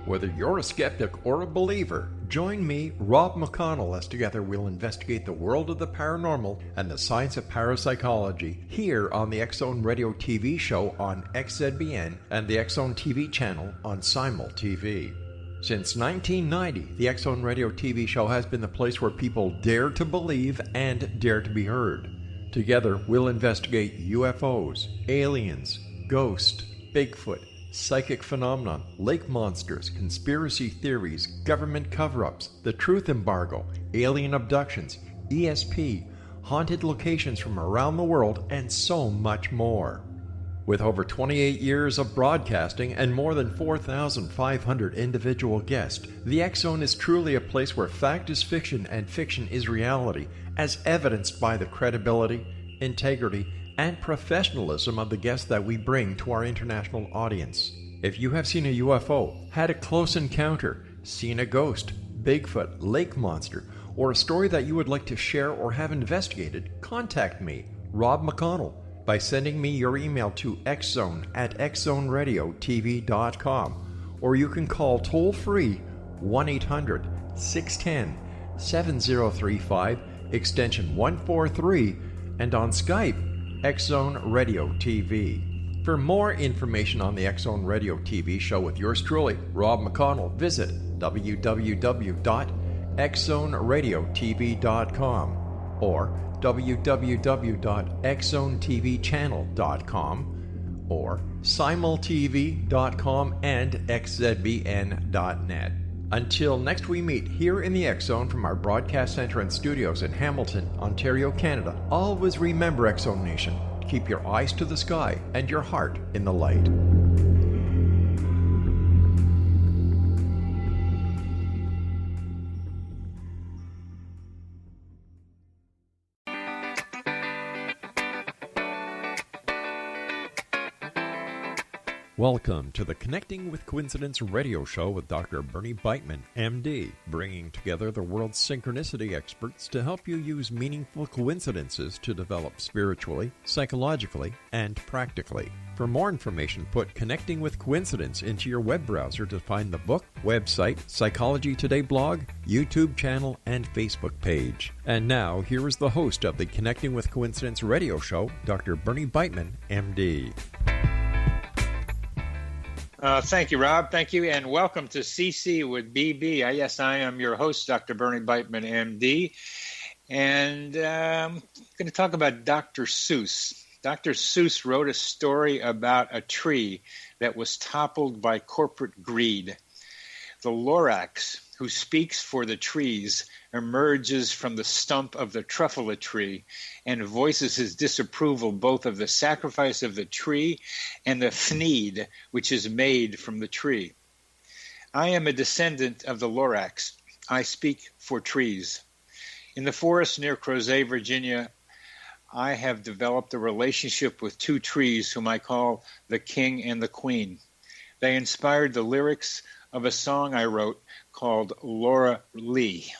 Whether you're a skeptic or a believer, join me, Rob McConnell, as together we'll investigate the world of the paranormal and the science of parapsychology here on the X-Zone Radio TV show on XZBN and the X-Zone TV channel on Simul TV. Since 1990, the X-Zone Radio TV show has been the place where people dare to believe and dare to be heard. Together, we'll investigate UFOs, aliens, ghosts, Bigfoot, psychic phenomenon, lake monsters, conspiracy theories, government cover-ups, the truth embargo, alien abductions, ESP, haunted locations from around the world, and so much more. With over 28 years of broadcasting and more than 4,500 individual guests, the X-Zone is truly a place where fact is fiction and fiction is reality, as evidenced by the credibility, integrity, and professionalism of the guests that we bring to our international audience. If you have seen a UFO, had a close encounter, seen a ghost, Bigfoot, lake monster, or a story that you would like to share or have investigated, contact me, Rob McConnell, by sending me your email to xzone@xzoneradiotv.com, or you can call toll-free 1-800-610-7035, extension 143, and on Skype, X-Zone Radio TV. For more information on the X-Zone Radio TV show with yours truly, Rob McConnell, visit www.xzoneradiotv.com or www.xzonetvchannel.com or simultv.com and xzbn.net. Until next we meet here in the X-Zone from our broadcast center and studios in Hamilton, Ontario, Canada, always remember, X-Zone Nation, keep your eyes to the sky and your heart in the light. Welcome to the Connecting with Coincidence radio show with Dr. Bernie Beitman, MD, bringing together the world's synchronicity experts to help you use meaningful coincidences to develop spiritually, psychologically, and practically. For more information, put Connecting with Coincidence into your web browser to find the book, website, Psychology Today blog, YouTube channel, and Facebook page. And now, here is the host of the Connecting with Coincidence radio show, Dr. Bernie Beitman, MD. Thank you, Rob. Thank you, and welcome to CC with BB. Yes, I am your host, Dr. Bernie Beitman, MD, and I'm going to talk about Dr. Seuss. Dr. Seuss wrote a story about a tree that was toppled by corporate greed. The Lorax, who speaks for the trees, emerges from the stump of the truffula tree and voices his disapproval both of the sacrifice of the tree and the thneed, which is made from the tree. I am a descendant of the Lorax. I speak for trees. In the forest near Crozet, Virginia, I have developed a relationship with two trees whom I call the King and the Queen. They inspired the lyrics of a song I wrote called Laura Lee.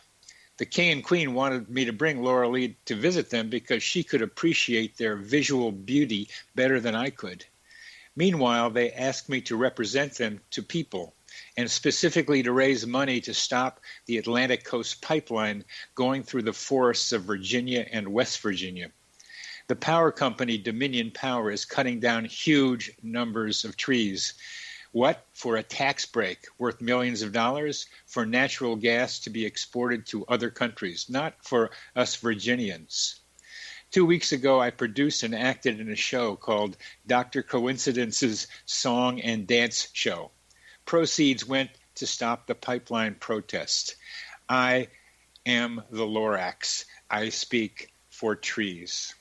The King and Queen wanted me to bring Laura Lee to visit them because she could appreciate their visual beauty better than I could. Meanwhile, they asked me to represent them to people, and specifically to raise money to stop the Atlantic Coast Pipeline going through the forests of Virginia and West Virginia. The power company Dominion Power is cutting down huge numbers of trees. What? For a tax break worth millions of dollars for natural gas to be exported to other countries, not for us Virginians. 2 weeks ago, I produced and acted in a show called Dr. Coincidence's Song and Dance Show. Proceeds went to stop the pipeline protest. I am the Lorax. I speak for trees.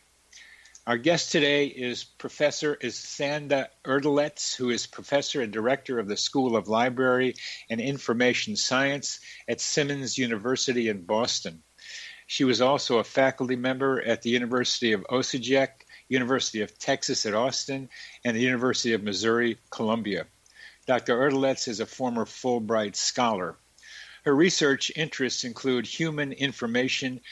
Our guest today is Sanda Erdelez, who is professor and director of the School of Library and Information Science at Simmons University in Boston. She was also a faculty member at the University of Osijek, University of Texas at Austin, and the University of Missouri, Columbia. Dr. Erdelez is a former Fulbright Scholar. Her research interests include human information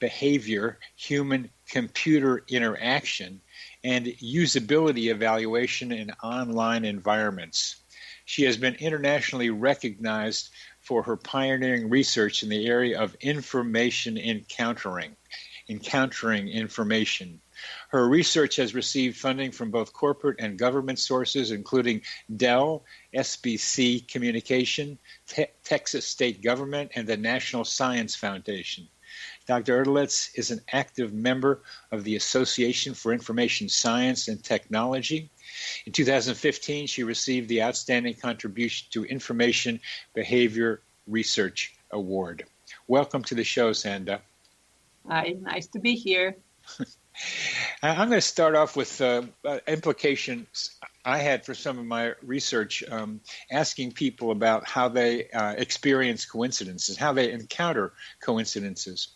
behavior, human-computer interaction, and usability evaluation in online environments. She has been internationally recognized for her pioneering research in the area of information encountering information. Her research has received funding from both corporate and government sources, including Dell, SBC Communication, Texas State Government, and the National Science Foundation. Dr. Erdelez is an active member of the Association for Information Science and Technology. In 2015, she received the Outstanding Contribution to Information Behavior Research Award. Welcome to the show, Sanda. Hi, nice to be here. I'm going to start off with implications I had for some of my research, asking people about how they experience coincidences, how they encounter coincidences.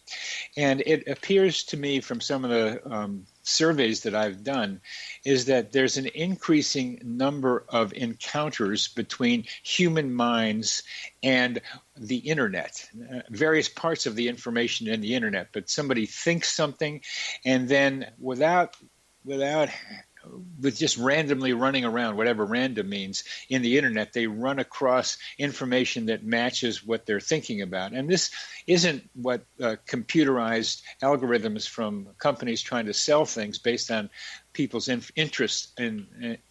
And it appears to me from some of the surveys that I've done is that there's an increasing number of encounters between human minds and the internet, various parts of the information in the internet. But somebody thinks something, and then with just randomly running around, whatever random means, in the internet, they run across information that matches what they're thinking about. And this isn't what computerized algorithms from companies trying to sell things based on people's interests,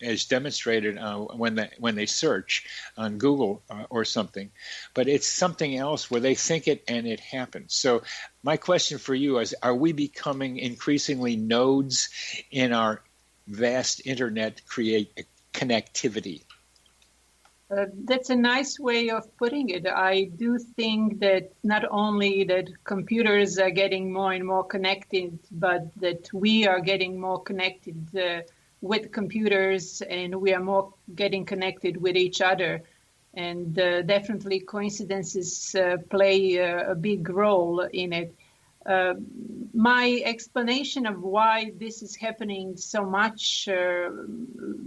as demonstrated when they search on Google or something. But it's something else where they think it and it happens. So my question for you is, are we becoming increasingly nodes in our vast internet connectivity? That's a nice way of putting it. I do think that not only that computers are getting more and more connected, but that we are getting more connected with computers, and we are more getting connected with each other. And definitely coincidences play a big role in it. My explanation of why this is happening so much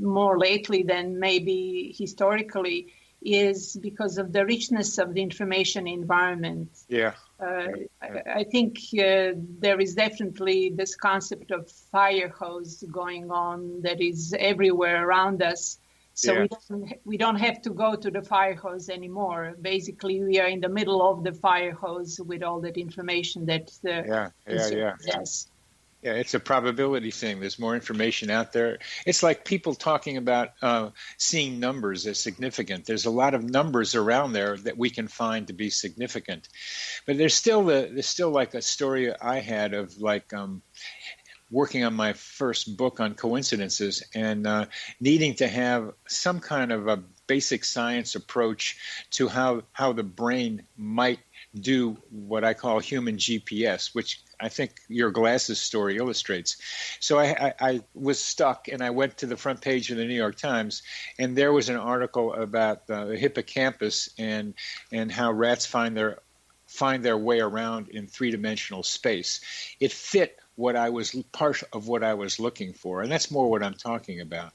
more lately than maybe historically is because of the richness of the information environment. Yeah. I think there is definitely this concept of fire hose going on that is everywhere around us. So we don't have to go to the fire hose anymore. Basically, we are in the middle of the fire hose with all that information that Yes. Yeah, it's a probability thing. There's more information out there. It's like people talking about seeing numbers as significant. There's a lot of numbers around there that we can find to be significant. But there's still like a story I had of like working on my first book on coincidences and needing to have some kind of a basic science approach to how the brain might do what I call human GPS, which I think your glasses story illustrates. So I was stuck, and I went to the front page of the New York Times, and there was an article about the hippocampus and how rats find their way around in three-dimensional space. It fit part of what I was looking for, and that's more what I'm talking about.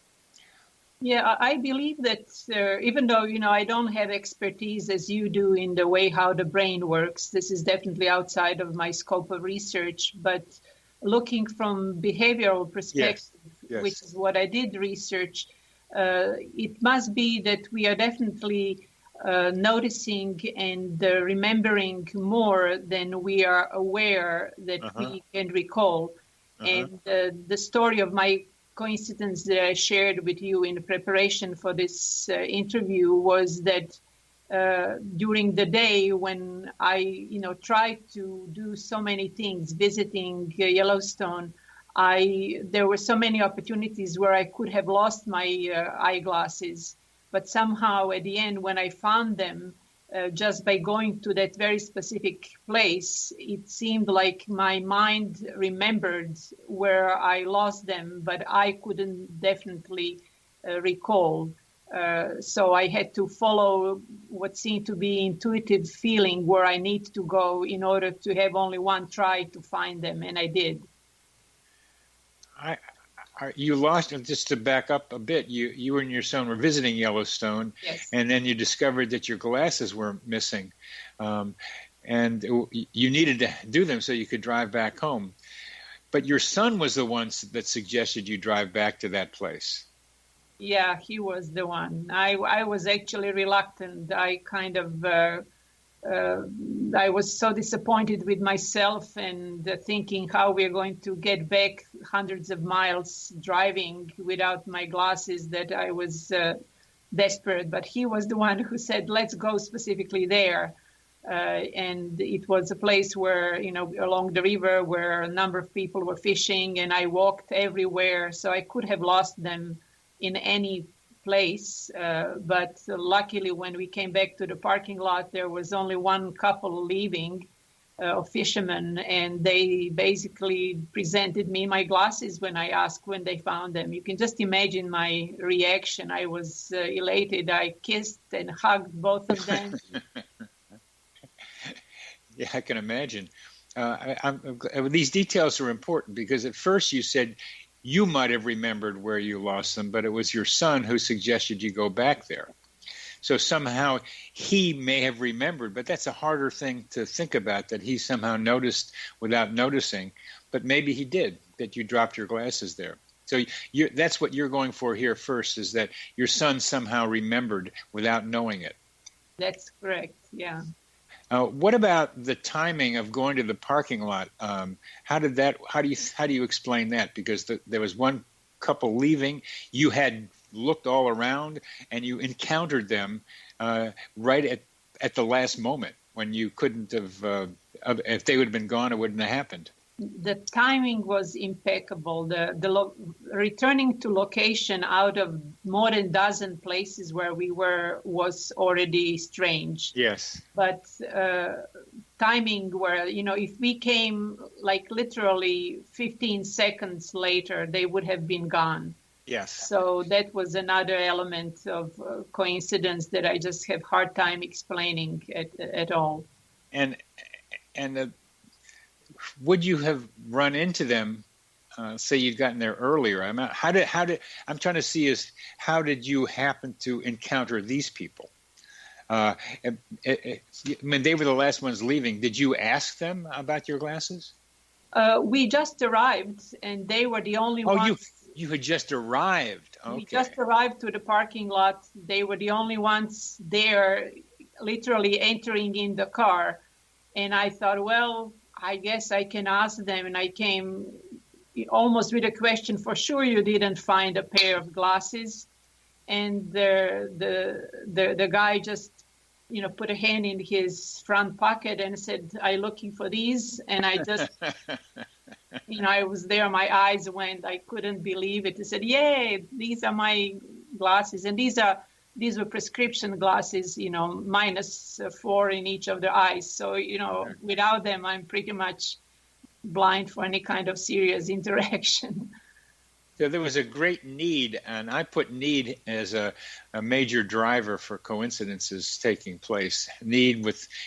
Yeah, I believe that even though, I don't have expertise as you do in the way how the brain works, this is definitely outside of my scope of research, but looking from behavioral perspective, yes. Which is what I did research, it must be that we are definitely noticing and remembering more than we are aware that we can recall. And the story of my coincidence that I shared with you in preparation for this interview was that during the day when I, tried to do so many things, visiting Yellowstone, there were so many opportunities where I could have lost my eyeglasses. But somehow at the end, when I found them, just by going to that very specific place, it seemed like my mind remembered where I lost them, but I couldn't definitely recall. So I had to follow what seemed to be intuitive feeling where I need to go in order to have only one try to find them, and I did. You lost, just to back up a bit, you and your son were visiting Yellowstone, yes. And then you discovered that your glasses were missing, and you needed to do them so you could drive back home. But your son was the one that suggested you drive back to that place. Yeah, he was the one. I was actually reluctant. I kind of, I was so disappointed with myself and thinking how we're going to get back hundreds of miles driving without my glasses that I was desperate. But he was the one who said, let's go specifically there. And it was a place where, along the river where a number of people were fishing, and I walked everywhere, so I could have lost them in any place. But luckily, when we came back to the parking lot, there was only one couple leaving, of fishermen, and they basically presented me my glasses when I asked when they found them. You can just imagine my reaction. I was elated. I kissed and hugged both of them. Yeah, I can imagine. These details are important because at first you said you might have remembered where you lost them, but it was your son who suggested you go back there. So somehow he may have remembered, but that's a harder thing to think about, that he somehow noticed without noticing. But maybe he did, that you dropped your glasses there. So that's what you're going for here first, is that your son somehow remembered without knowing it. That's correct, yeah. What about the timing of going to the parking lot? How do you explain that? Because there was one couple leaving, you had looked all around, and you encountered them right at the last moment when you couldn't have. If they would have been gone, it wouldn't have happened. The timing was impeccable. Returning to location out of more than a dozen places where we were was already strange. Yes. But timing where, if we came like literally 15 seconds later, they would have been gone. Yes. So that was another element of coincidence that I just have hard time explaining at all. And would you have run into them? Say you'd gotten there earlier. I'm trying to see is how did you happen to encounter these people? I mean, they were the last ones leaving. Did you ask them about your glasses? We just arrived, and they were the only ones. Oh, you had just arrived. Okay. We just arrived to the parking lot. They were the only ones there, literally entering in the car. And I thought, well, I guess I can ask them. And I came almost with a question, for sure you didn't find a pair of glasses. And the guy just, put a hand in his front pocket and said, "Are you looking for these?" And I just, I was there, my eyes went, I couldn't believe it. He said, "Yeah, these are my glasses." And these were prescription glasses, -4 in each of the eyes. So, without them, I'm pretty much blind for any kind of serious interaction. So there was a great need, and I put need as a major driver for coincidences taking place. Need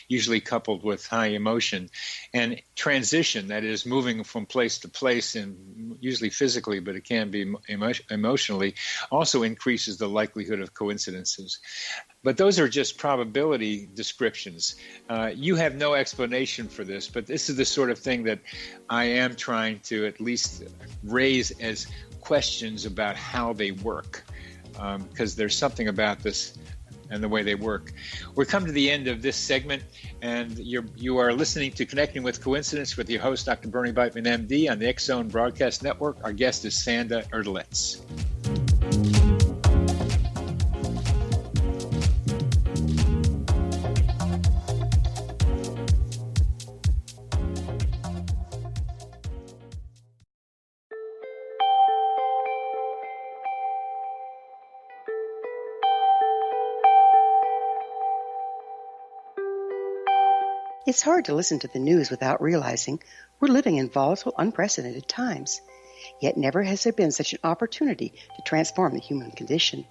usually coupled with high emotion, and transition, that is moving from place to place, and usually physically, but it can be emotionally, also increases the likelihood of coincidences. But those are just probability descriptions. You have no explanation for this, but this is the sort of thing that I am trying to at least raise as questions about how they work, because there's something about this and the way they work. We've come to the end of this segment, and you are listening to Connecting with Coincidence with your host, Dr. Bernie Beitman, MD, on the X-Zone Broadcast Network. Our guest is Sanda Erdelez. It's hard to listen to the news without realizing we're living in volatile, unprecedented times. Yet never has there been such an opportunity to transform the human condition.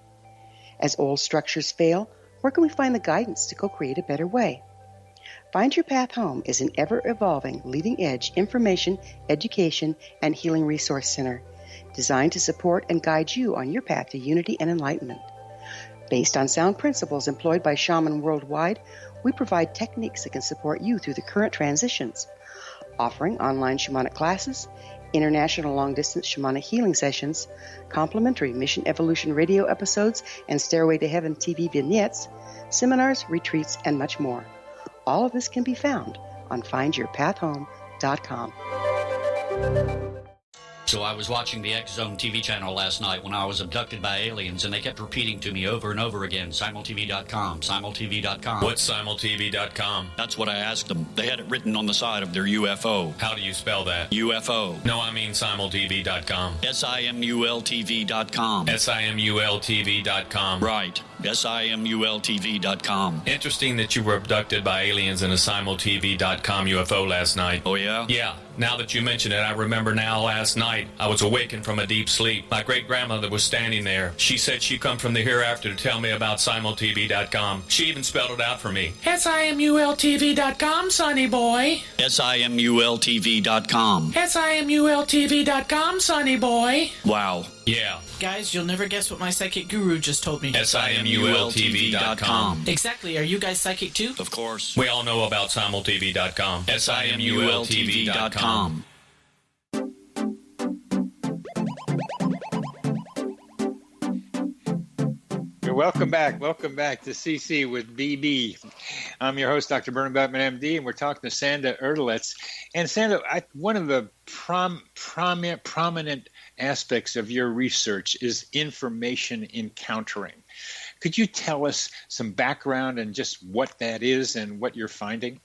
As old structures fail, where can we find the guidance to co-create a better way? Find Your Path Home is an ever-evolving, leading-edge information, education, and healing resource center designed to support and guide you on your path to unity and enlightenment. Based on sound principles employed by shamans worldwide, we provide techniques that can support you through the current transitions, offering online shamanic classes, international long-distance shamanic healing sessions, complimentary Mission Evolution radio episodes and Stairway to Heaven TV vignettes, seminars, retreats, and much more. All of this can be found on findyourpathhome.com. So I was watching the X Zone TV channel last night when I was abducted by aliens, and they kept repeating to me over and over again, simultv.com, simultv.com. What's simultv.com? That's what I asked them. They had it written on the side of their UFO. How do you spell that? UFO. No, I mean simultv.com. simultv.com. simultv.com. Right. simultv.com. Interesting that you were abducted by aliens in a simultv.com UFO last night. Oh, yeah? Yeah. Now that you mention it, I remember now last night I was awakened from a deep sleep. My great-grandmother was standing there. She said she'd come from the hereafter to tell me about simultv.com. She even spelled it out for me. simultv.com, sonny boy. simultv.com. simultv.com, sonny boy. Wow. Yeah. Guys, you'll never guess what my psychic guru just told me. simultv.com. Exactly. Are you guys psychic too? Of course. We all know about simultv.com. simultv.com. Welcome back to CC with BB. I'm your host, Dr. Bernie Beitman, MD, and we're talking to Sanda Erdelez. And Sanda, one of the prominent aspects of your research is information encountering. Could you tell us some background and just what that is and what you're finding?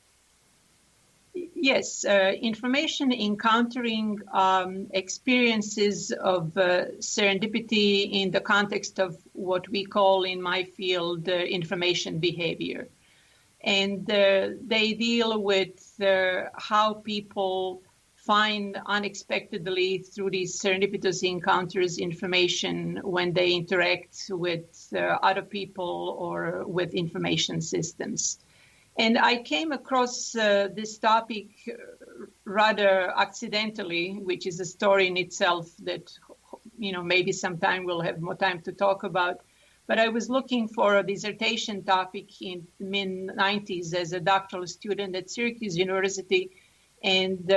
Yes, information encountering experiences of serendipity in the context of what we call in my field information behavior. And they deal with how people find unexpectedly through these serendipitous encounters information when they interact with other people or with information systems. And I came across this topic rather accidentally, which is a story in itself that, maybe sometime we'll have more time to talk about. But I was looking for a dissertation topic in the mid-90s as a doctoral student at Syracuse University. And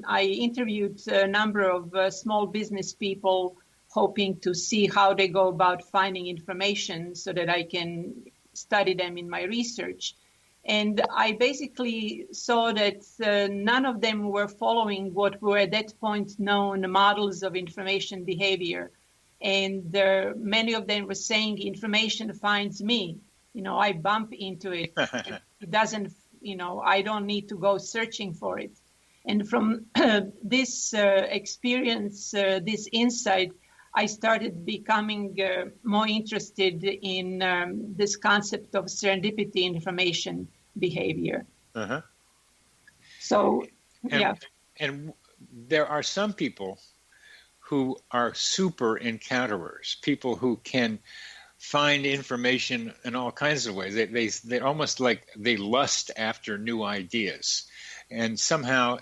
I interviewed a number of small business people, hoping to see how they go about finding information so that I can study them in my research. And I basically saw that none of them were following what were at that point known models of information behavior. And many of them were saying information finds me. I bump into it. It doesn't, I don't need to go searching for it. And from this experience, this insight, I started becoming more interested in this concept of serendipity information behavior. Uh-huh. So, yeah. And there are some people who are super encounterers, people who can find information in all kinds of ways. They're almost like they lust after new ideas. And somehow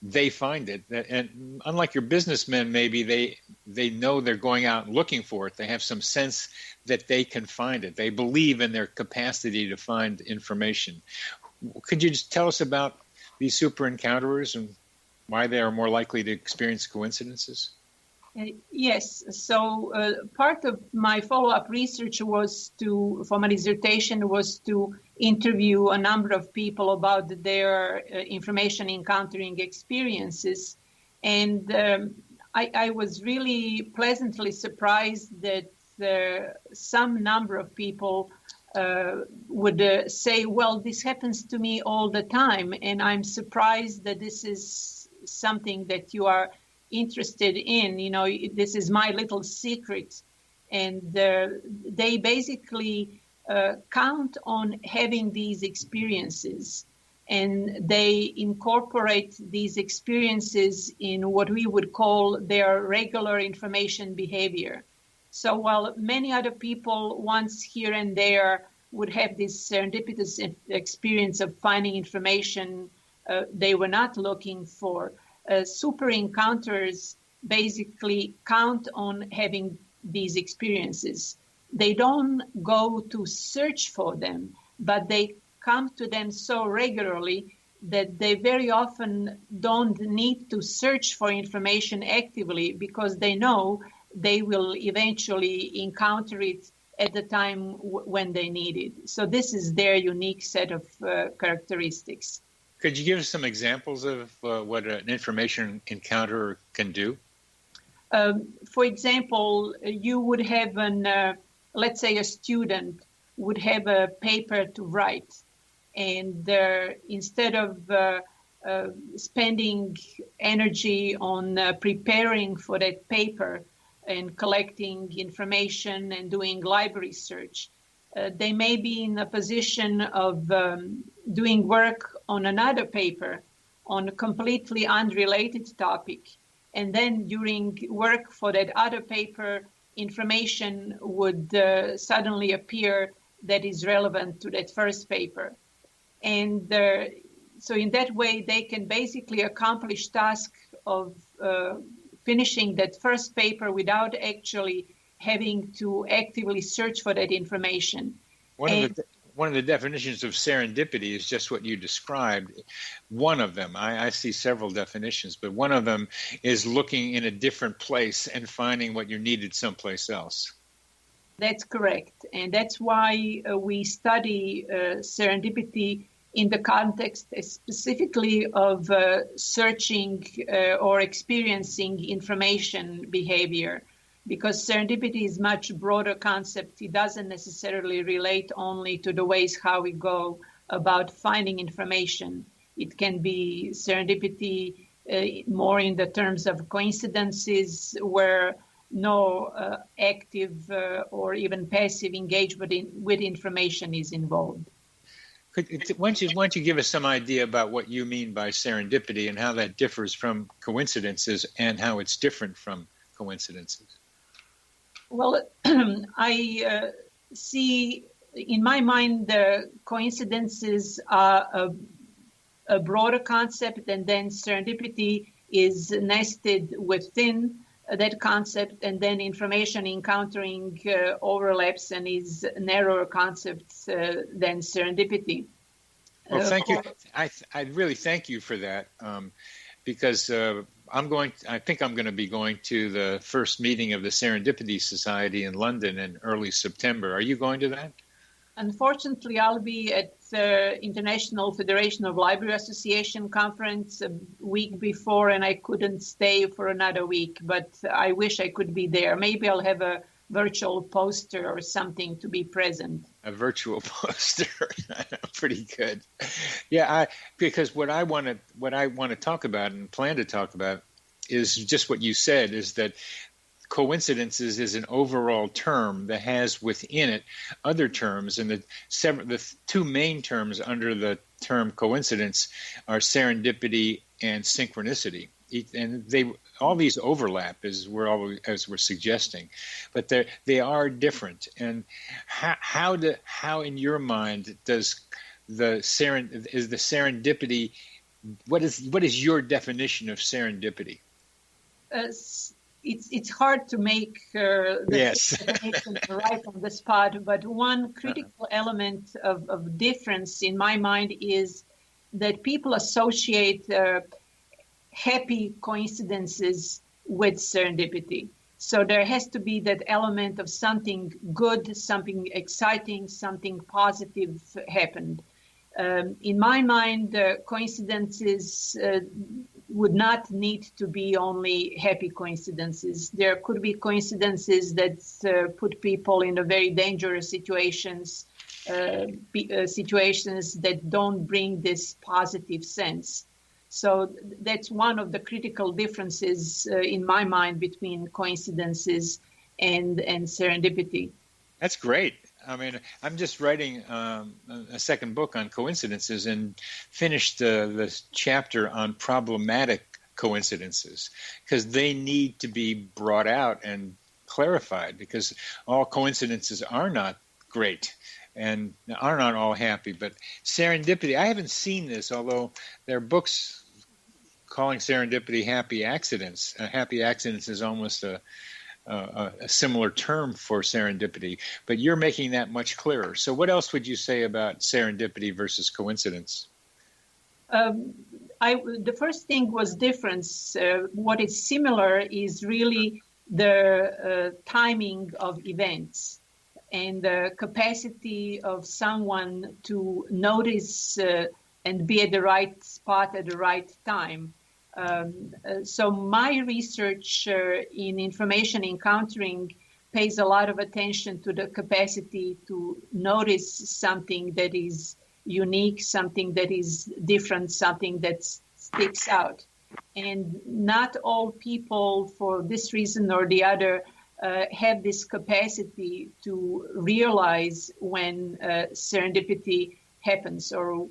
they find it. And unlike your businessmen, maybe they know they're going out and looking for it. They have some sense that they can find it. They believe in their capacity to find information. Could you just tell us about these super encounterers and why they are more likely to experience coincidences? Yes. So part of my follow-up research for my dissertation was to interview a number of people about their information encountering experiences. And I was really pleasantly surprised that some number of people would say, well, this happens to me all the time. And I'm surprised that this is something that you are interested in. This is my little secret. And they basically count on having these experiences, and they incorporate these experiences in what we would call their regular information behavior. So while many other people once here and there would have this serendipitous experience of finding information they were not looking for, super encounters basically count on having these experiences. They don't go to search for them, but they come to them so regularly that they very often don't need to search for information actively because they know they will eventually encounter it at the time when they need it. So this is their unique set of characteristics. Could you give us some examples of what an information encounter can do? For example, you would have let's say a student would have a paper to write, and instead of spending energy on preparing for that paper and collecting information and doing library search, they may be in a position of doing work on another paper on a completely unrelated topic. And then during work for that other paper, information would suddenly appear that is relevant to that first paper. And so in that way, they can basically accomplish task of finishing that first paper without actually having to actively search for that information. One of the definitions of serendipity is just what you described. One of them, I see several definitions, but one of them is looking in a different place and finding what you needed someplace else. That's correct. And that's why we study serendipity in the context specifically of searching or experiencing information behavior. Because serendipity is a much broader concept. It doesn't necessarily relate only to the ways how we go about finding information. It can be serendipity more in the terms of coincidences where no active or even passive engagement with information is involved. Why don't you give us some idea about what you mean by serendipity and how that differs from coincidences and how it's different from coincidences? Well, I see in my mind the coincidences are a broader concept, and then serendipity is nested within that concept, and then information encountering overlaps and is narrower concepts than serendipity. Well, thank you. I really thank you for that because I think I'm going to be going to the first meeting of the Serendipity Society in London in early September. Are you going to that? Unfortunately, I'll be at the International Federation of Library Association conference a week before, and I couldn't stay for another week, but I wish I could be there. Maybe I'll have a virtual poster or something to be present. A virtual poster, pretty good. Yeah, because what I want to talk about and plan to talk about is just what you said, is that coincidences is an overall term that has within it other terms, and the two main terms under the term coincidence are serendipity and synchronicity. And all these overlap as we're suggesting, but they are different. And how in your mind does the serendipity? What is your definition of serendipity? It's hard to make the definition right on the spot, but one critical element of difference in my mind is that people associate happy coincidences with serendipity. So there has to be that element of something good, something exciting, something positive happened. In my mind, coincidences would not need to be only happy coincidences. There could be coincidences that put people in a very dangerous situations that don't bring this positive sense. So that's one of the critical differences in my mind between coincidences and serendipity. That's great. I mean, I'm just writing a second book on coincidences and finished the chapter on problematic coincidences because they need to be brought out and clarified because all coincidences are not great and are not all happy. But serendipity, I haven't seen this, although there are books calling serendipity happy accidents. Happy accidents is almost a similar term for serendipity, but you're making that much clearer. So what else would you say about serendipity versus coincidence? The first thing was difference. What is similar is really the timing of events and the capacity of someone to notice and be at the right spot at the right time. So my research in information encountering pays a lot of attention to the capacity to notice something that is unique, something that is different, something that sticks out. And not all people, for this reason or the other, have this capacity to realize when serendipity happens, or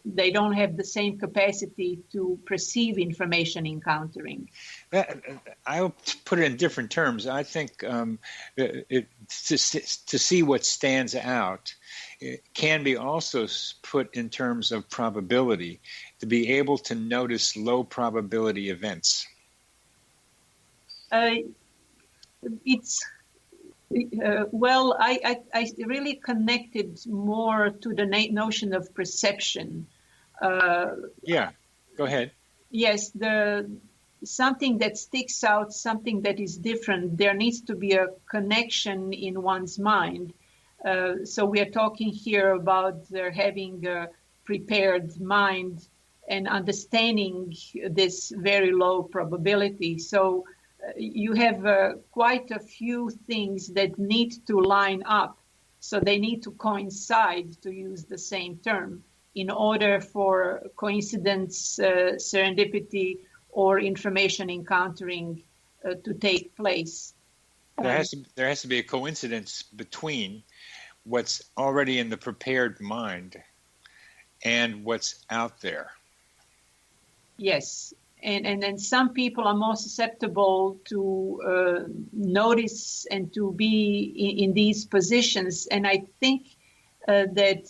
they don't have the same capacity to perceive information encountering. I'll put it in different terms. I think to see what stands out, it can be also put in terms of probability, to be able to notice low probability events. Well, I really connected more to the notion of perception. Yeah, go ahead. Yes, something that sticks out, something that is different, there needs to be a connection in one's mind. So we are talking here about having a prepared mind and understanding this very low probability. So you have quite a few things that need to line up. So they need to coincide, to use the same term, in order for coincidence, serendipity, or information encountering to take place. There has to be a coincidence between what's already in the prepared mind and what's out there. Yes. And then some people are more susceptible to notice and to be in these positions. And I think that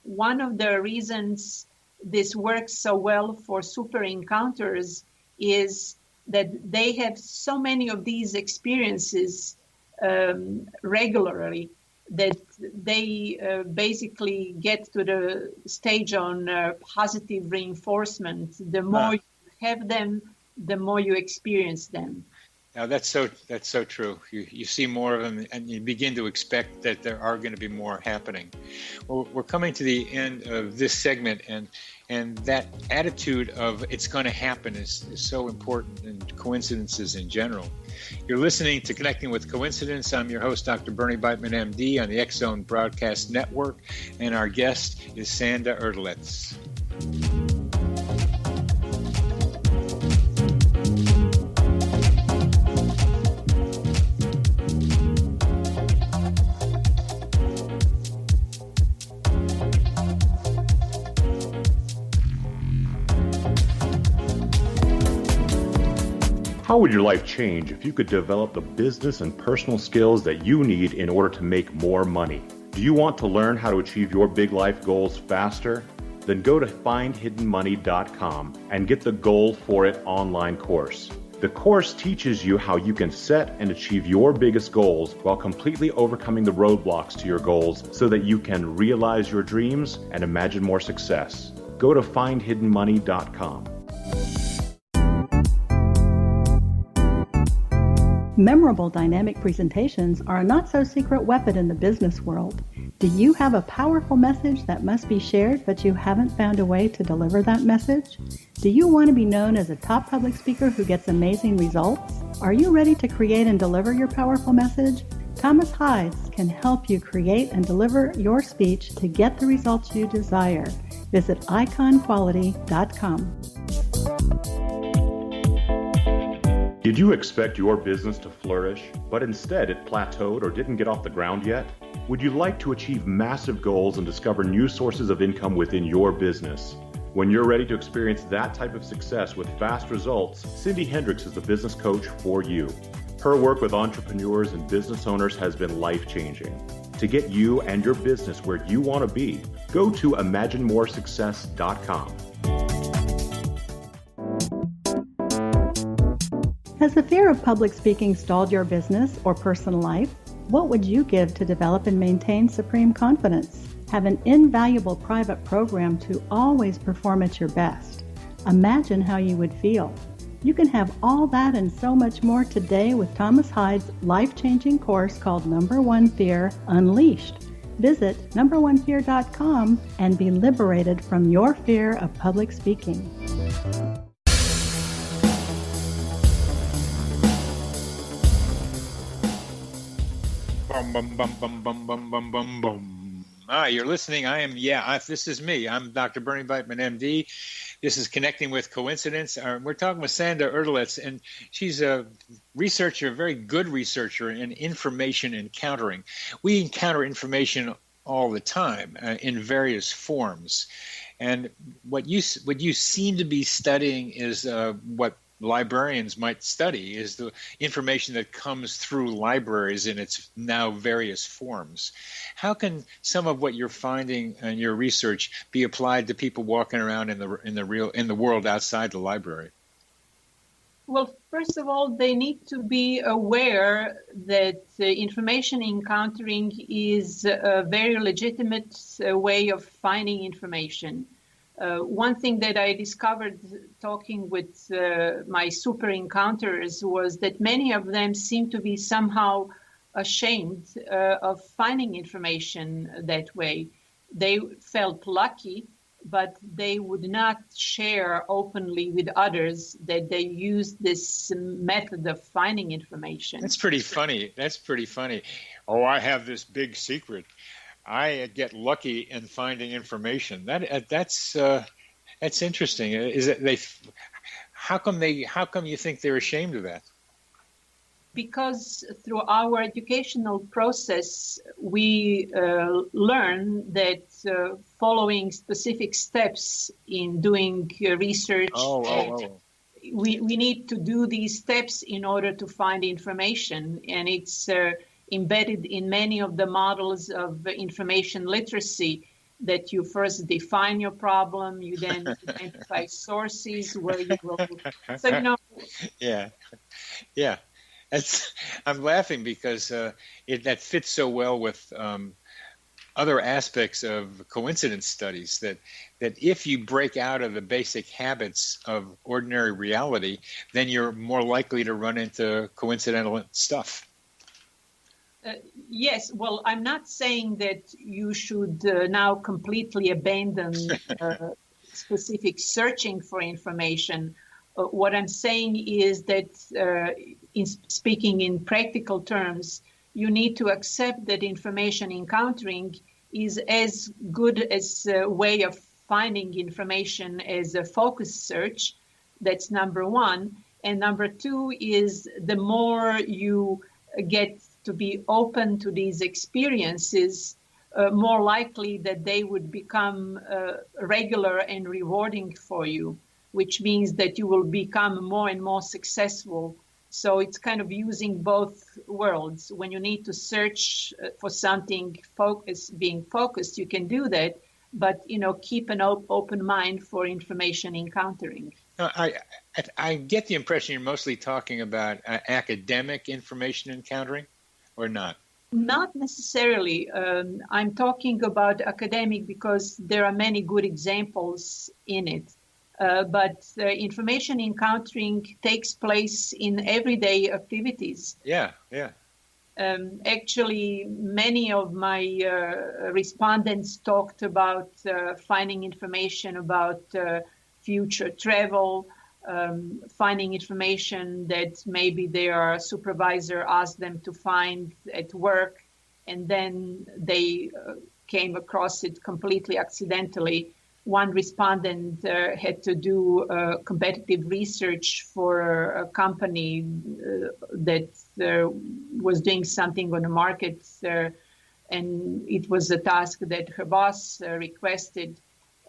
one of the reasons this works so well for super encounters is that they have so many of these experiences regularly that they basically get to the stage on positive reinforcement. The more you have them, the more you experience them. Now that's so true. You see more of them, and you begin to expect that there are going to be more happening. Well, we're coming to the end of this segment, and that attitude of it's going to happen is so important in coincidences in general. You're listening to Connecting with Coincidence. I'm your host, Dr. Bernie Beitman, MD, on the X-Zone Broadcast Network, and our guest is Sanda Erdelez. How would your life change if you could develop the business and personal skills that you need in order to make more money? Do you want to learn how to achieve your big life goals faster? Then go to findhiddenmoney.com and get the Goal for It online course. The course teaches you how you can set and achieve your biggest goals while completely overcoming the roadblocks to your goals so that you can realize your dreams and imagine more success. Go to findhiddenmoney.com. Memorable dynamic presentations are a not-so-secret weapon in the business world. Do you have a powerful message that must be shared, but you haven't found a way to deliver that message? Do you want to be known as a top public speaker who gets amazing results? Are you ready to create and deliver your powerful message? Thomas Hides can help you create and deliver your speech to get the results you desire. Visit iconquality.com. Did you expect your business to flourish, but instead it plateaued or didn't get off the ground yet? Would you like to achieve massive goals and discover new sources of income within your business? When you're ready to experience that type of success with fast results, Cindy Hendricks is the business coach for you. Her work with entrepreneurs and business owners has been life-changing. To get you and your business where you want to be, go to imaginemoresuccess.com. Has the fear of public speaking stalled your business or personal life? What would you give to develop and maintain supreme confidence? have an invaluable private program to always perform at your best. Imagine how you would feel. You can have all that and so much more today with Thomas Hyde's life-changing course called Number One Fear Unleashed. Visit numberonefear.com and be liberated from your fear of public speaking. Bum, bum, bum, bum, bum, bum, bum, bum, bum. You're listening. This is me. I'm Dr. Bernie Beitman, MD. This is Connecting with Coincidence. We're talking with Sanda Erdelez, and she's a researcher, a very good researcher in information encountering. We encounter information all the time in various forms. And what you seem to be studying is what librarians might study, is the information that comes through libraries in its now various forms. How can some of what you're finding in your research be applied to people walking around in the world outside the library? Well, first of all, they need to be aware that information encountering is a very legitimate way of finding information. One thing that I discovered talking with my super encounters was that many of them seem to be somehow ashamed of finding information that way. They felt lucky, but they would not share openly with others that they used this method of finding information. That's pretty funny. Oh, I have this big secret. I get lucky in finding information. That's interesting. Is it how come you think they're ashamed of that? Because through our educational process, we learn that following specific steps in doing research, we need to do these steps in order to find information, and it's embedded in many of the models of information literacy, that you first define your problem, you then identify sources where you will. So, Yeah. I'm laughing because that fits so well with other aspects of coincidence studies, that if you break out of the basic habits of ordinary reality, then you're more likely to run into coincidental stuff. Yes, well, I'm not saying that you should now completely abandon specific searching for information. What I'm saying is that, speaking in practical terms, you need to accept that information encountering is as good as a way of finding information as a focus search. That's number one. And number two is the more you get to be open to these experiences, more likely that they would become regular and rewarding for you, which means that you will become more and more successful. So it's kind of using both worlds. When you need to search for something, being focused, you can do that, but keep an open mind for information encountering. I get the impression you're mostly talking about academic information encountering, or not? Not necessarily. I'm talking about academic because there are many good examples in it. But information encountering takes place in everyday activities. Yeah. Actually, many of my respondents talked about finding information about future travel, finding information that maybe their supervisor asked them to find at work, and then they came across it completely accidentally. One respondent had to do competitive research for a company that was doing something on the market, and it was a task that her boss requested.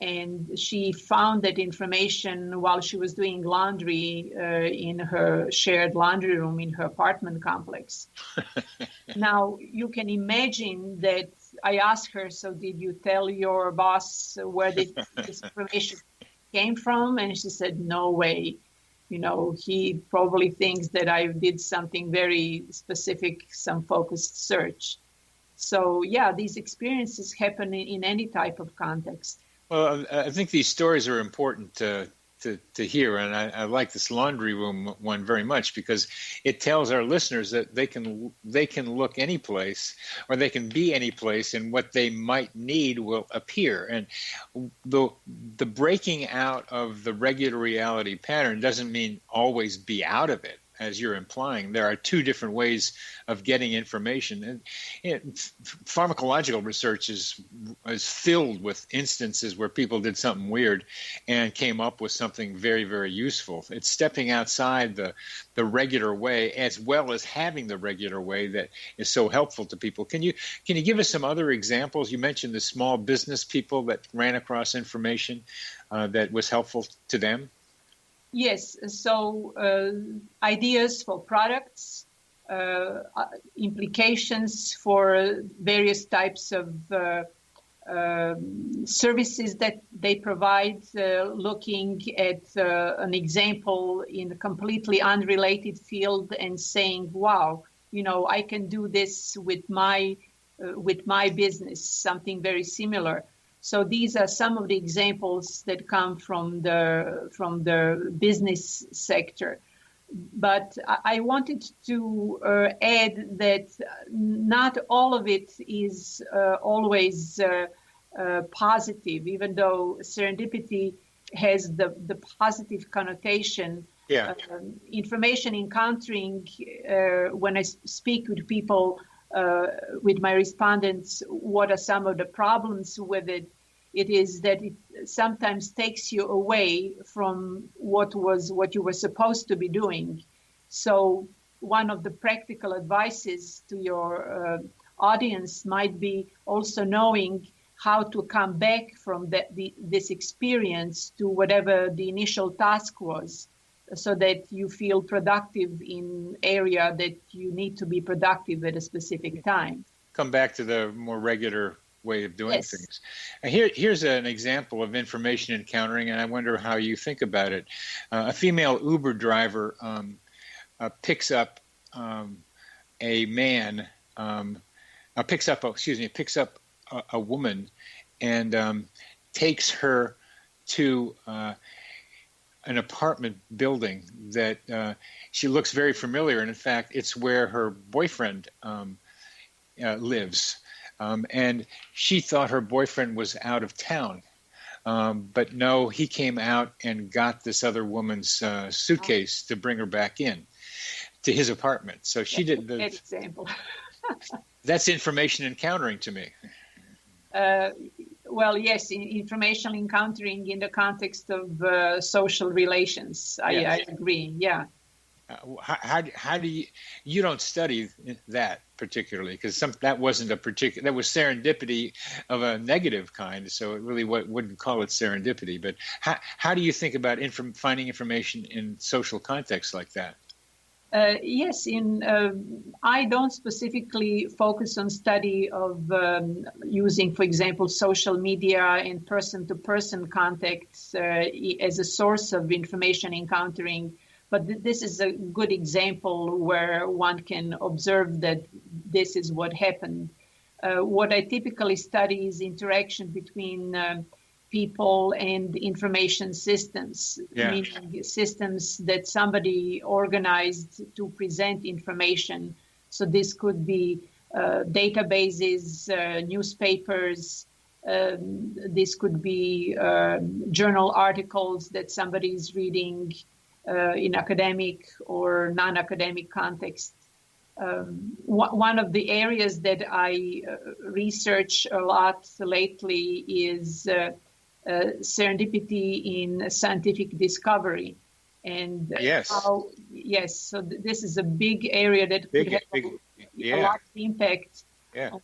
And she found that information while she was doing laundry in her shared laundry room in her apartment complex. Now, you can imagine that I asked her, so did you tell your boss where this information came from? And she said, no way. He probably thinks that I did something very specific, some focused search. So yeah, these experiences happen in any type of context. Well, I think these stories are important to hear, and I like this laundry room one very much because it tells our listeners that they can look any place, or they can be any place, and what they might need will appear. And the breaking out of the regular reality pattern doesn't mean always be out of it, as you're implying. There are two different ways of getting information. And pharmacological research is filled with instances where people did something weird and came up with something very, very useful. It's stepping outside the regular way, as well as having the regular way, that is so helpful to people. Can you give us some other examples? You mentioned the small business people that ran across information that was helpful to them. Yes, so ideas for products, implications for various types of services that they provide, looking at an example in a completely unrelated field and saying, wow, I can do this with my business, something very similar. So these are some of the examples that come from the business sector. But I wanted to add that not all of it is always positive, even though serendipity has the positive connotation. Yeah. Information encountering, when I speak with people, with my respondents, what are some of the problems with it? It is that it sometimes takes you away from what you were supposed to be doing. So one of the practical advices to your audience might be also knowing how to come back from this experience to whatever the initial task was, so that you feel productive in area that you need to be productive at a specific time. Come back to the more regular way of doing things. Here's an example of information encountering, and I wonder how you think about it. A female Uber driver picks up a man, picks up a woman, and takes her to an apartment building that she looks very familiar, and in fact, it's where her boyfriend lives. And she thought her boyfriend was out of town. But no, he came out and got this other woman's suitcase to bring her back in to his apartment. So she did the example. That's information encountering to me. Well, yes, information encountering in the context of social relations. I agree. Yeah. How do you don't study that particularly, because that wasn't that was serendipity of a negative kind, so it really wouldn't call it serendipity. But how do you think about finding information in social contexts like that? Yes, I don't specifically focus on study of using, for example, social media and person-to-person contacts as a source of information encountering. But this is a good example where one can observe that this is what happened. What I typically study is interaction between people and information systems, meaning systems that somebody organized to present information. So this could be databases, newspapers, this could be journal articles that somebody is reading, in academic or non-academic context. One of the areas that I research a lot lately is serendipity in scientific discovery. And so this is a big area that could have a lot of impact on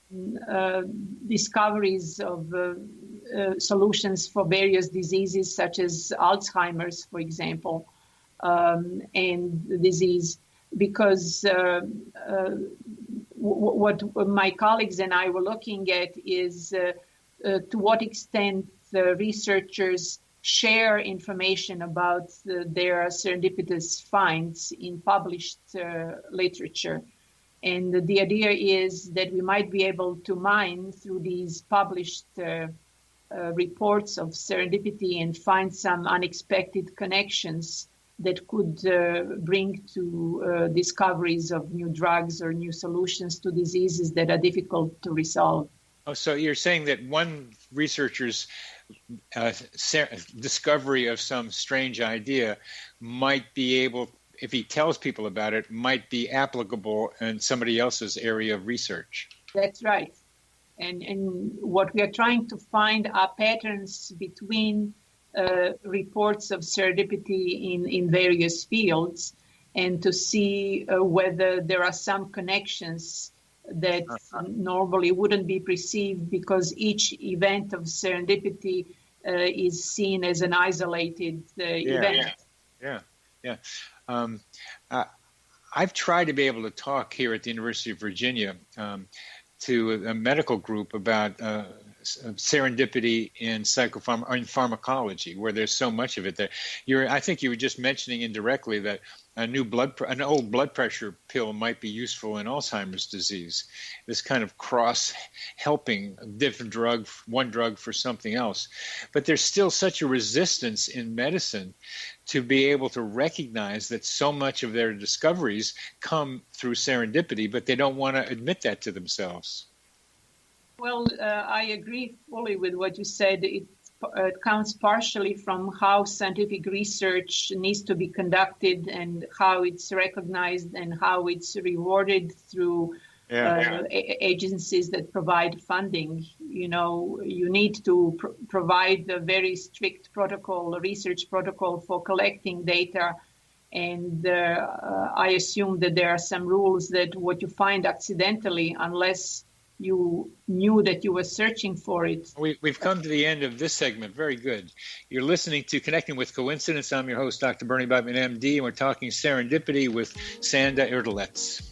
discoveries of solutions for various diseases such as Alzheimer's, for example. And disease, because what my colleagues and I were looking at is to what extent the researchers share information about their serendipitous finds in published literature. And the idea is that we might be able to mine through these published reports of serendipity and find some unexpected connections that could bring to discoveries of new drugs or new solutions to diseases that are difficult to resolve. Oh, so you're saying that one researcher's discovery of some strange idea might be able, if he tells people about it, might be applicable in somebody else's area of research. That's right. And what we are trying to find are patterns between reports of serendipity in various fields, and to see whether there are some connections that normally wouldn't be perceived, because each event of serendipity is seen as an isolated event. I've tried to be able to talk here at the University of Virginia to a medical group about serendipity in pharmacology, where there's so much of it there. I think you were just mentioning indirectly that an old blood pressure pill might be useful in Alzheimer's disease. This kind of cross-helping different drug, one drug for something else. But there's still such a resistance in medicine to be able to recognize that so much of their discoveries come through serendipity, but they don't want to admit that to themselves. Well, I agree fully with what you said. It comes partially from how scientific research needs to be conducted and how it's recognized and how it's rewarded through agencies that provide funding. You know, you need to provide a very strict protocol, research protocol for collecting data. And I assume that there are some rules that what you find accidentally, unless you knew that you were searching for it. We've come to the end of this segment. Very good. You're listening to Connecting with Coincidence. I'm your host, Dr. Bernie Beitman, MD, and we're talking serendipity with Sanda Erdelez.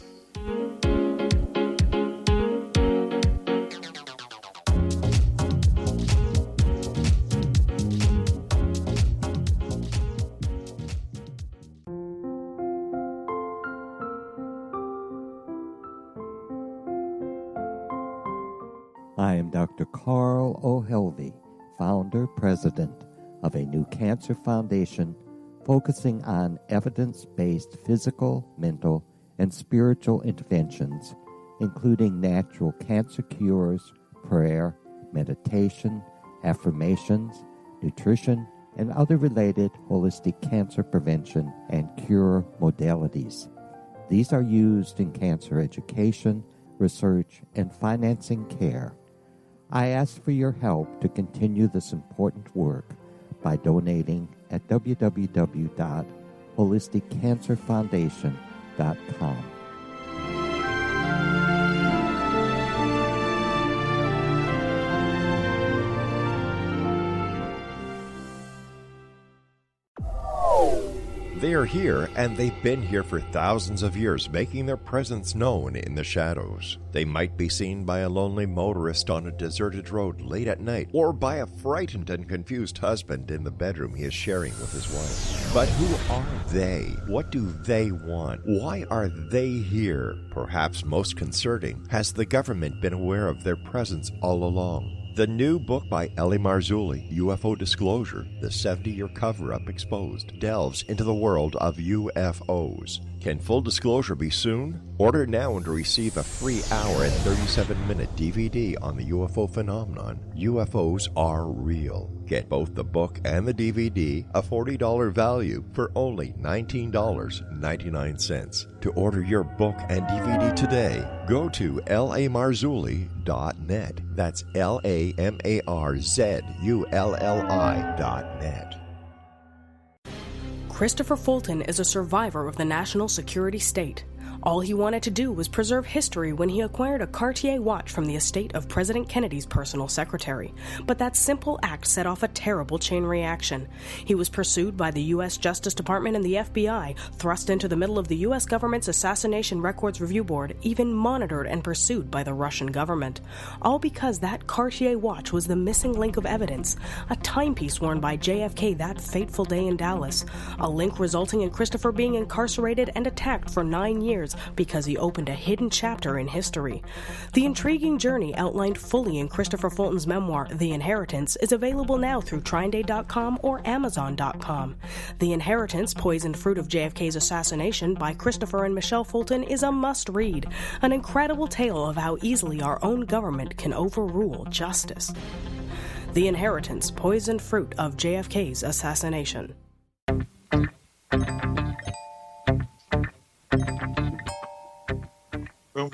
I am Dr. Carl O'Helvey, founder, president of a new cancer foundation focusing on evidence-based physical, mental, and spiritual interventions, including natural cancer cures, prayer, meditation, affirmations, nutrition, and other related holistic cancer prevention and cure modalities. These are used in cancer education, research, and financing care. I ask for your help to continue this important work by donating at www.holisticcancerfoundation.com. They are here, and they've been here for thousands of years, making their presence known in the shadows. They might be seen by a lonely motorist on a deserted road late at night, or by a frightened and confused husband in the bedroom he is sharing with his wife. But who are they? What do they want? Why are they here? Perhaps most concerning, has the government been aware of their presence all along? The new book by L.L.M, UFO Disclosure, the 70-Year Cover-Up Exposed, delves into the world of UFOs. Can full disclosure be soon? Order now and receive a free hour and 37-minute DVD on the UFO phenomenon. UFOs are real. Get both the book and the DVD, a $40 value, for only $19.99. To order your book and DVD today, go to lamarzulli.net. That's LAMARZULLI.net. Christopher Fulton is a survivor of the national security state. All he wanted to do was preserve history when he acquired a Cartier watch from the estate of President Kennedy's personal secretary. But that simple act set off a terrible chain reaction. He was pursued by the U.S. Justice Department and the FBI, thrust into the middle of the U.S. government's Assassination Records Review Board, even monitored and pursued by the Russian government. All because that Cartier watch was the missing link of evidence, a timepiece worn by JFK that fateful day in Dallas, a link resulting in Christopher being incarcerated and attacked for 9 years years because he opened a hidden chapter in history. The intriguing journey outlined fully in Christopher Fulton's memoir, The Inheritance, is available now through TrineDay.com or Amazon.com. The Inheritance, Poisoned Fruit of JFK's Assassination by Christopher and Michelle Fulton is a must-read, an incredible tale of how easily our own government can overrule justice. The Inheritance, Poisoned Fruit of JFK's Assassination. Boom,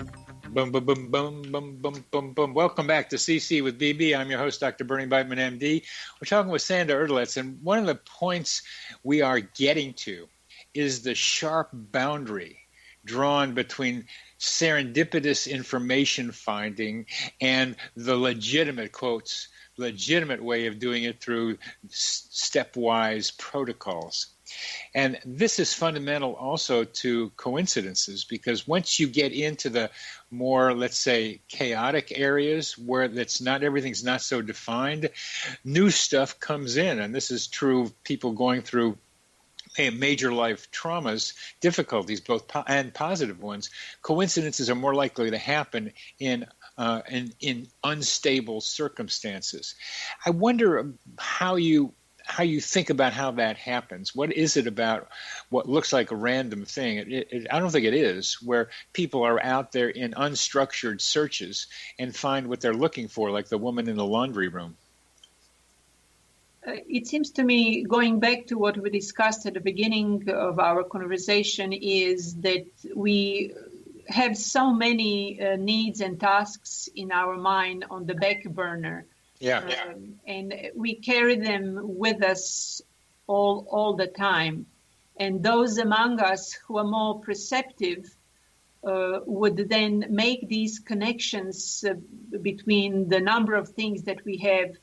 boom, boom, boom, boom, boom, boom, boom, boom. Welcome back to CC with BB. I'm your host, Dr. Bernie Beitman, MD. We're talking with Sanda Erdelez, and one of the points we are getting to is the sharp boundary drawn between serendipitous information finding and the legitimate, quotes, legitimate way of doing it through stepwise protocols. And this is fundamental also to coincidences, because once you get into the more, let's say, chaotic areas where everything's not so defined, new stuff comes in. And this is true of people going through major life traumas, difficulties, both and positive ones. Coincidences are more likely to happen in unstable circumstances. I wonder how you think about how that happens. What is it about what looks like a random thing? I don't think it is, where people are out there in unstructured searches and find what they're looking for, like the woman in the laundry room. It seems to me, going back to what we discussed at the beginning of our conversation, is that we have so many needs and tasks in our mind on the back burner. And we carry them with us all the time. And those among us who are more perceptive would then make these connections between the number of things that we have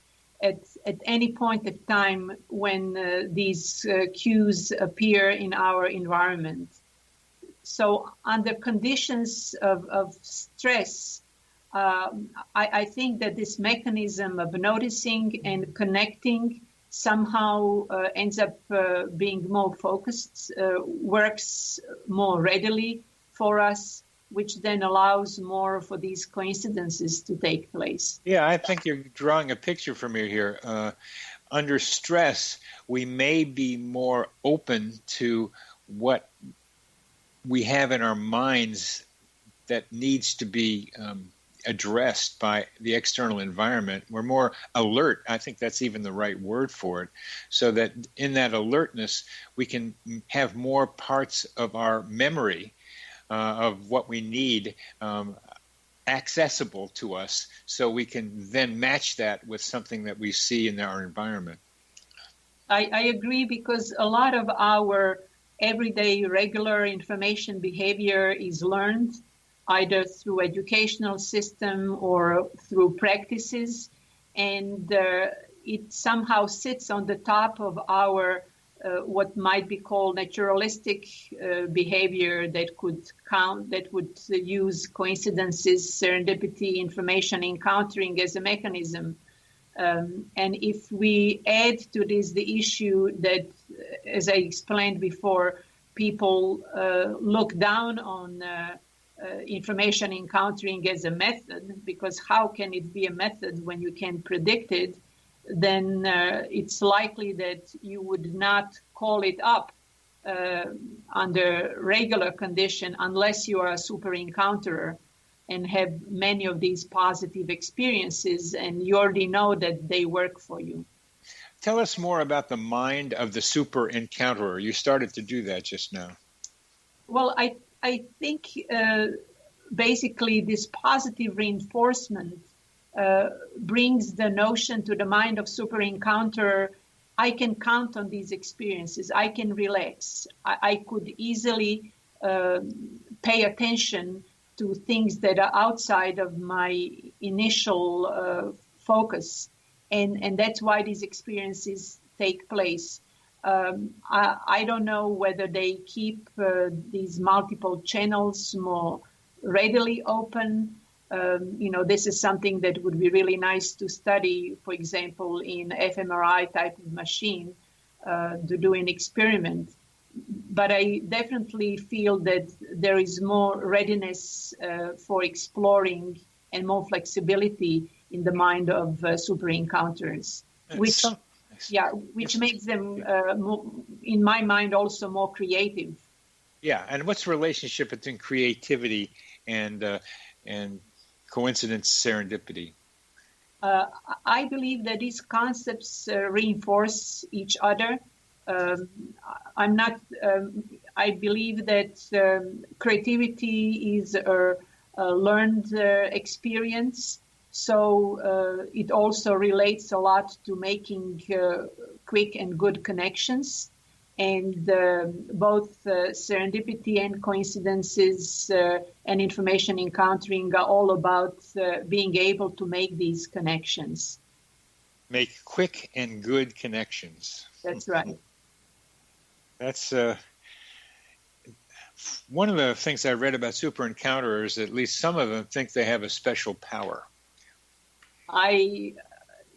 at any point of time when these cues appear in our environment. So under conditions of stress, I think that this mechanism of noticing and connecting somehow ends up being more focused, works more readily for us, which then allows more for these coincidences to take place. Yeah, I think you're drawing a picture for me here. Under stress, we may be more open to what we have in our minds that needs to be addressed by the external environment. We're more alert. I think that's even the right word for it. So that in that alertness, we can have more parts of our memory of what we need accessible to us, so we can then match that with something that we see in our environment. I agree, because a lot of our everyday regular information behavior is learned either through educational system or through practices, and it somehow sits on the top of our what might be called naturalistic behavior that would use coincidences, serendipity, information encountering as a mechanism. And if we add to this the issue that, as I explained before, people look down on information encountering as a method, because how can it be a method when you can predict it? Then it's likely that you would not call it up under regular condition unless you are a super encounterer and have many of these positive experiences, and you already know that they work for you. Tell us more about the mind of the super encounterer. You started to do that just now. Well, I think basically this positive reinforcement brings the notion to the mind of super encounter. I can count on these experiences. I can relax. I could easily pay attention to things that are outside of my initial focus. And that's why these experiences take place. I don't know whether they keep these multiple channels more readily open. This is something that would be really nice to study, for example, in fMRI type of machine, to do an experiment. but I definitely feel that there is more readiness for exploring and more flexibility in the mind of super encounters, which makes them, in my mind, also more creative. Yeah, and what's the relationship between creativity and coincidence, serendipity? I believe that these concepts reinforce each other. I believe that creativity is a learned experience, so it also relates a lot to making quick and good connections. And both serendipity and coincidences and information encountering are all about being able to make these connections. Make quick and good connections. That's right. That's one of the things I read about super encounters. At least some of them think they have a special power.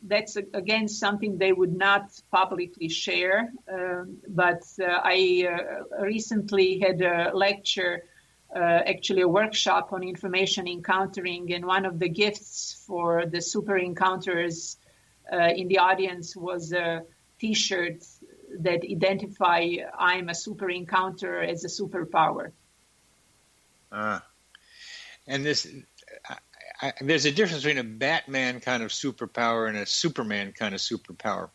That's, again, something they would not publicly share. But I recently had a lecture, actually a workshop on information encountering, and one of the gifts for the super encounters in the audience was a T-shirt that identify I'm a super encounter as a superpower. And this... there's a difference between a Batman kind of superpower and a Superman kind of superpower,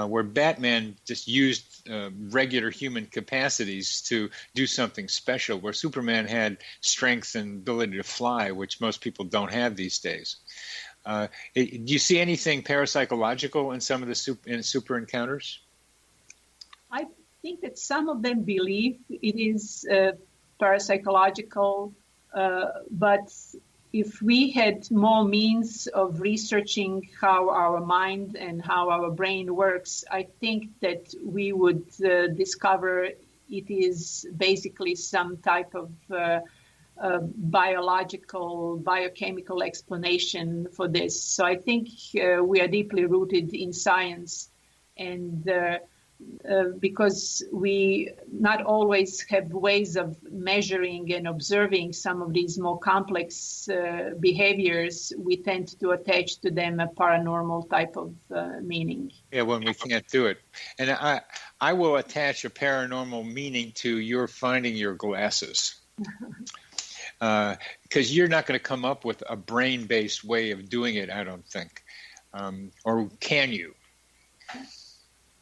where Batman just used regular human capacities to do something special, where Superman had strength and ability to fly, which most people don't have these days. Do you see anything parapsychological in some of the super encounters? I think that some of them believe it is parapsychological, but if we had more means of researching how our mind and how our brain works, I think that we would discover it is basically some type of biological, biochemical explanation for this. So I think we are deeply rooted in science, and because we not always have ways of measuring and observing some of these more complex behaviors, we tend to attach to them a paranormal type of meaning. Yeah, when we can't do it. And I will attach a paranormal meaning to your finding your glasses. Because you're not going to come up with a brain-based way of doing it, I don't think. Or can you?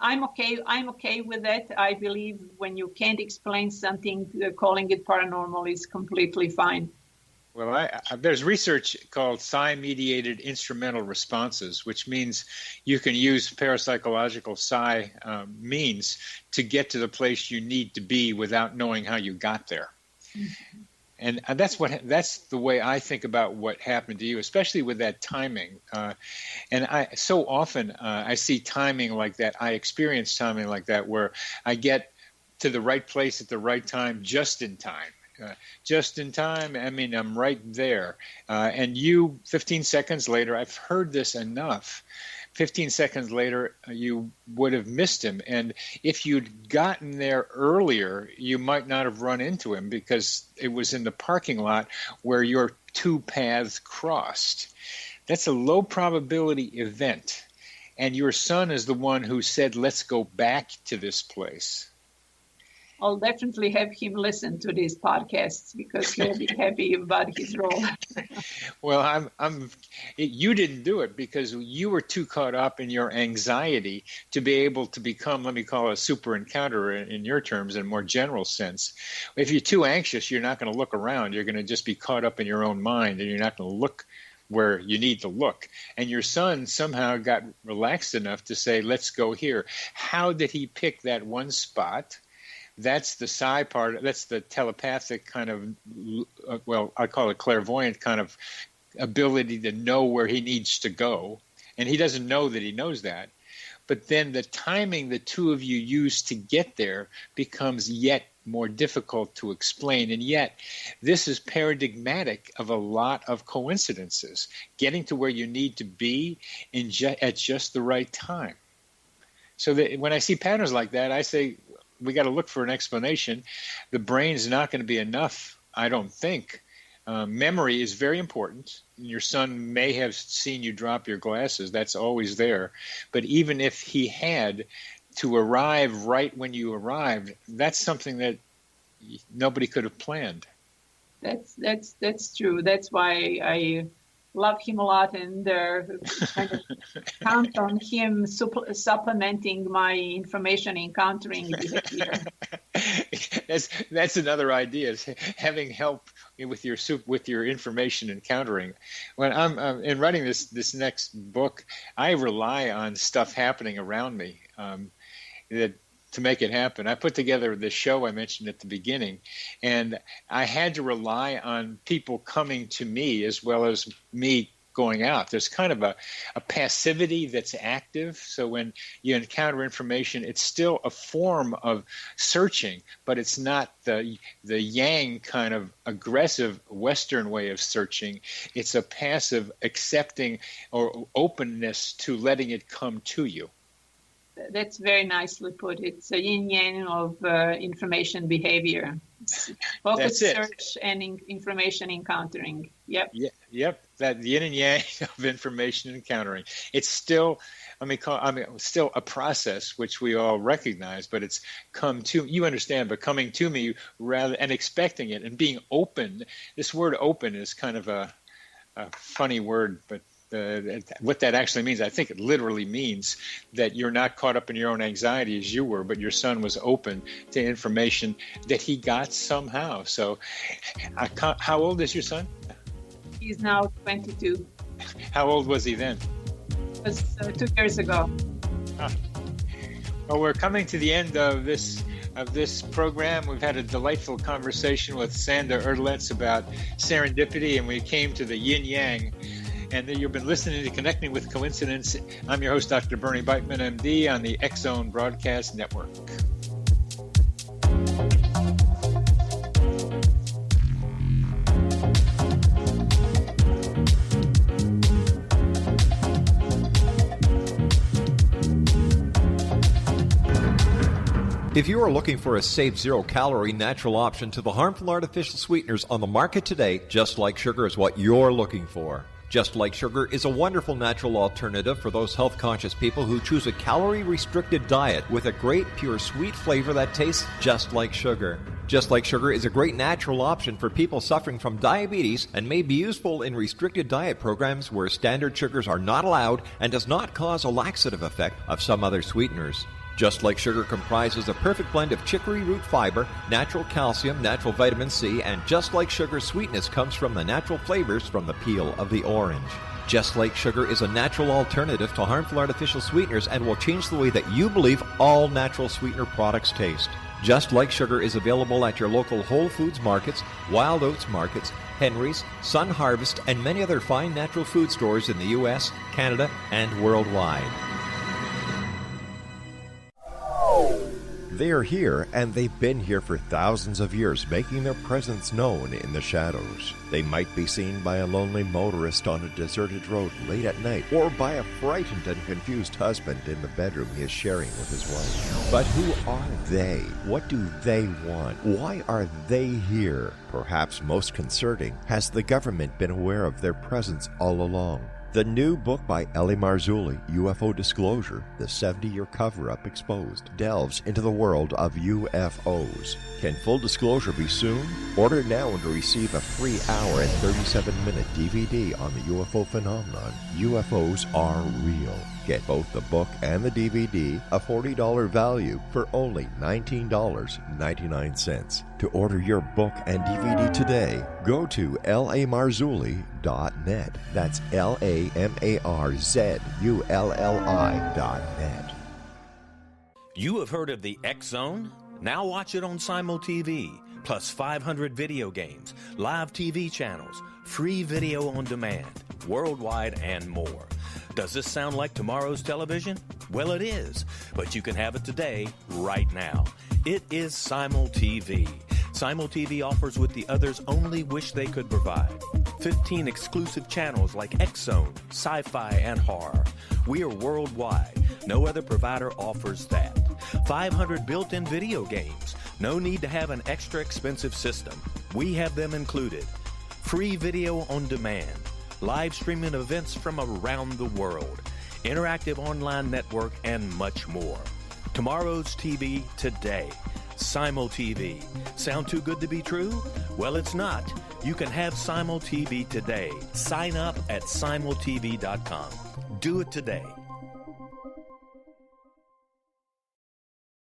I'm okay with that. I believe when you can't explain something, calling it paranormal is completely fine. Well, there's research called psi-mediated instrumental responses, which means you can use parapsychological psi means to get to the place you need to be without knowing how you got there. Mm-hmm. And that's the way I think about what happened to you, especially with that timing. And so often I see timing like that. I experience timing like that, where I get to the right place at the right time, just in time. Just in time, I mean, I'm right there. And you, 15 seconds later, I've heard this enough. 15 seconds later, you would have missed him. And if you'd gotten there earlier, you might not have run into him, because it was in the parking lot where your two paths crossed. That's a low probability event. And your son is the one who said, let's go back to this place. I'll definitely have him listen to these podcasts, because he'll be happy about his role. Well, you didn't do it because you were too caught up in your anxiety to be able to become, let me call it a super encounter in your terms, in a more general sense. If you're too anxious, you're not going to look around. You're going to just be caught up in your own mind, and you're not going to look where you need to look. And your son somehow got relaxed enough to say, let's go here. How did he pick that one spot? That's the psi part. That's the telepathic kind of, well, I call it clairvoyant kind of ability to know where he needs to go. And he doesn't know that he knows that. But then the timing the two of you use to get there becomes yet more difficult to explain. And yet, this is paradigmatic of a lot of coincidences, getting to where you need to be at just the right time. So that when I see patterns like that, I say, we got to look for an explanation. The brain's not going to be enough, I don't think. Memory is very important. Your son may have seen you drop your glasses. That's always there. But even if he had to arrive right when you arrived, that's something that nobody could have planned. That's true. That's why I love him a lot and kind of count on him supplementing my information encountering behavior. That's another idea, is having help with your information encountering. When I'm in writing this next book, I rely on stuff happening around me to make it happen. I put together the show I mentioned at the beginning, and I had to rely on people coming to me as well as me going out. There's kind of a passivity that's active. So when you encounter information, it's still a form of searching, but it's not the yang kind of aggressive Western way of searching. It's a passive accepting or openness to letting it come to you. That's very nicely put. It's a yin-yang of information behavior. Focus, search, and information encountering. Yep. Yeah, yep. That yin and yang of information encountering. It's still, still a process which we all recognize, but it's come to you understand. But coming to me rather and expecting it and being open. This word "open" is kind of a funny word, but. What that actually means, I think it literally means that you're not caught up in your own anxiety as you were, but your son was open to information that he got somehow. So how old is your son? He's now 22. How old was he then? It was 2 years ago. Well, we're coming to the end of this program. We've had a delightful conversation with Sanda Erdelez about serendipity, and we came to the yin-yang. And you've been listening to Connecting with Coincidence. I'm your host, Dr. Bernie Beitman, MD, on the X-Zone Broadcast Network. If you are looking for a safe, zero-calorie, natural option to the harmful artificial sweeteners on the market today, Just Like Sugar is what you're looking for. Just Like Sugar is a wonderful natural alternative for those health-conscious people who choose a calorie-restricted diet with a great, pure, sweet flavor that tastes just like sugar. Just Like Sugar is a great natural option for people suffering from diabetes and may be useful in restricted diet programs where standard sugars are not allowed and does not cause a laxative effect of some other sweeteners. Just Like Sugar comprises a perfect blend of chicory root fiber, natural calcium, natural vitamin C, and Just Like Sugar's sweetness comes from the natural flavors from the peel of the orange. Just Like Sugar is a natural alternative to harmful artificial sweeteners and will change the way that you believe all natural sweetener products taste. Just Like Sugar is available at your local Whole Foods markets, Wild Oats markets, Henry's, Sun Harvest, and many other fine natural food stores in the U.S., Canada, and worldwide. They are here, and they've been here for thousands of years, making their presence known in the shadows. They might be seen by a lonely motorist on a deserted road late at night, or by a frightened and confused husband in the bedroom he is sharing with his wife. But who are they? What do they want? Why are they here? Perhaps most concerning, has the government been aware of their presence all along? The new book by L.A. Marzulli, UFO Disclosure, the 70-year cover-up exposed, delves into the world of UFOs. Can full disclosure be soon? Order now to receive a free hour and 37-minute DVD on the UFO phenomenon. UFOs are real. Get both the book and the DVD, a $40 value, for only $19.99. To order your book and DVD today, go to lamarzulli.net. That's LAMARZULLI.net. You have heard of the X-Zone? Now watch it on Simul TV, plus 500 video games, live TV channels, free video on demand, worldwide, and more. Does this sound like tomorrow's television? Well, it is, but you can have it today, right now. It is Simul TV. Simul TV offers what the others only wish they could provide. 15 exclusive channels like X-Zone, Sci-Fi, and Horror. We are worldwide. No other provider offers that. 500 built-in video games. No need to have an extra expensive system. We have them included. Free video on demand. Live streaming events from around the world. Interactive online network and much more. Tomorrow's TV today. Simul TV. Sound too good to be true? Well, it's not. You can have Simul TV today. Sign up at simultv.com. Do it today.